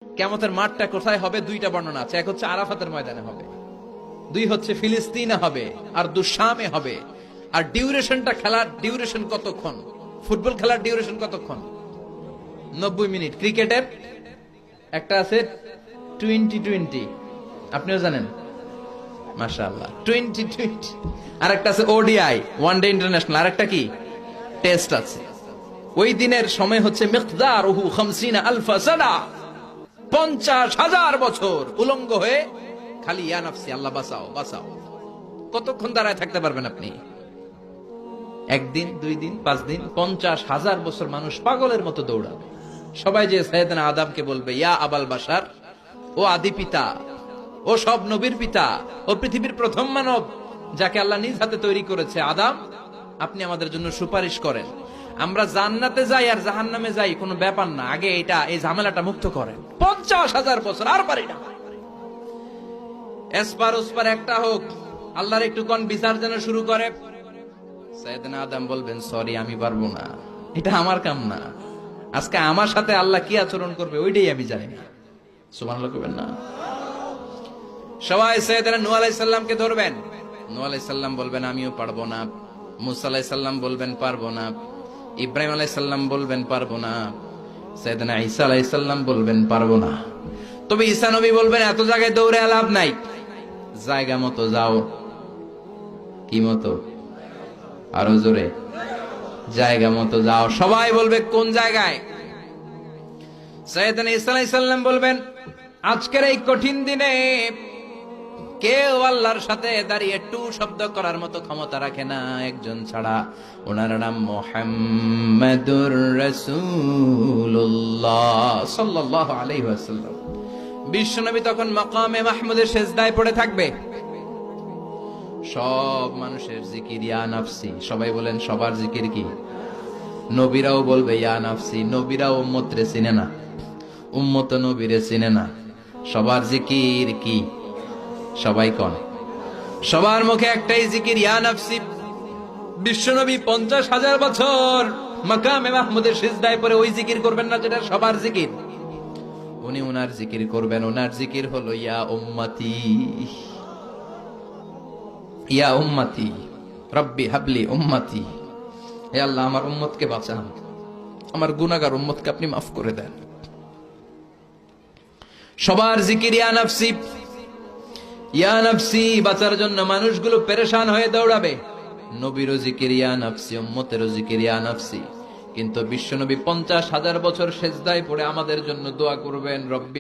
কিয়ামতের মাঠটা কোথায় হবে দুইটা বর্ণনা আছে। এক হচ্ছে আরাফাতের ময়দানে হবে, দুই হচ্ছে ফিলিস্তিনে হবে, আর দুশামে হবে। আর ডিউরেশনটা, খেলার ডিউরেশন কতক্ষণ? ফুটবল খেলার ডিউরেশন কতক্ষণ? 90 মিনিট। ক্রিকেটের একটা আছে 20-20, আপনিও জানেন, মাশাআল্লাহ, 20-20। আর একটা আছে ওডিআই, ওয়ান ডে ইন্টারন্যাশনাল। আর একটা কি, টেস্ট আছে। ওই দিনের সময় হচ্ছে মিকদারুহু 50 আলফা সানা, 50,000 বছর উলঙ্গ হয়ে খালি ইয়া নাফসি, আল্লাহ বাঁচাও বাঁচাও। কতক্ষণ দাঁড়ায় থাকতে পারবেন আপনি? একদিন, 2 দিন, 5 দিন? 50,000 বছর মানুষ পাগলের মতো দৌড়াবে। সবাই যে সাইয়েদনা আদমকে বলবে, ইয়া আবাল বাশার, ও আদি পিতা, ও সব নবীর পিতা, ও পৃথিবীর প্রথম মানব যাকে আল্লাহ নিজ হাতে তৈরি করেছে, আদম, আপনি আমাদের জন্য সুপারিশ করেন। আমরা জান্নাতে যাই আর জাহান্নামে যাই কোনো ব্যাপার না, আগে এই ঝামেলাটা মুক্ত করেন। 50,000 বছর আর পারি না। এসপার ওসপার একটা হোক, আল্লাহর একটু কোন বিচার যেন শুরু করে। সাইয়েদনা আদম বলবেন, সরি, আমি পারবো না, এটা আমার কাম না। আজকে আমার সাথে আল্লাহ কি আচরণ করবে ওইটাই আমি জানি না। সুবহানাল্লাহ কইবেন না? সবাই সাইয়েদনা নূহ আলাইহিস সালামকে ধরবেন। নূহ আলাইহিস সালাম বলবেন, আমিও পারবো না। মুসা আলাইহিস সালাম বলবেন, পারবো না। ইব্রাহিম আলাইহিস সালাম বলবেন, পারবো না। সাইয়েদনা ঈসা আলাইহিস সালাম বলবেন, পারবো না। তবে ঈসা নবী বলবেন, এত জায়গায় দৌড়ে লাভ নাই, জায়গা মতো যাও। কি মতো? আরো জোরে, জায়গা মতো যাও। সবাই বলবে, কোন জায়গায়? সাইয়েদনা ঈসা আলাইহিস সালাম বলবেন, আজকের এই কঠিন দিনে কেউ আল্লাহর সাথে দাঁড়িয়ে টু শব্দ করার মতো ক্ষমতা রাখে না, একজন ছাড়া। ওনার নাম মুহাম্মাদুর রাসূলুল্লাহ সাল্লাল্লাহু আলাইহি ওয়াসাল্লাম। বিশ্বনবী তখন মাকামে মাহমুদের সেজদায় পড়ে থাকবে। সব মানুষের জিকির ইয়া নাফসি। সবাই বলেন, সবার জিকির কি? নবীরাও বলবে ইয়া নাফসি। নবীরাও উম্মতরে চিনে না, উম্মত নবীরে চিনে না। সবার জিকির কি? সবাই কোন? সবার মুখে একটাই জিকির, ইয়া নাফসি। বিশ্বনবী 50,000 বছর মাকামে মাহমুদের সিজদায় পড়ে ওই জিকির করবেন না যেটা সবার জিকির। উনি উনার জিকির করবেন। উনার জিকির হলো ইয়া উম্মতি, ইয়া উম্মতি রব্বি হাবলি উম্মতি। হে আল্লাহ, আমার উম্মতকে বাঁচান, আমার গুনাহগার উম্মতকে আপনি মাফ করে দেন। সবার জিকির ইয়া নাফসি, ইয়া নাফসি। বাঁচার জন্য মানুষগুলো পেরেশান হয়ে দৌড়াবে। নবীরও জিকির ইয়া নাফসি, উম্মতেরও জিকির ইয়া নাফসি। কিন্তু বিশ্বনবী 50,000 বছর সেজদায় পড়ে আমাদের জন্য দোয়া করবেন, রব্বি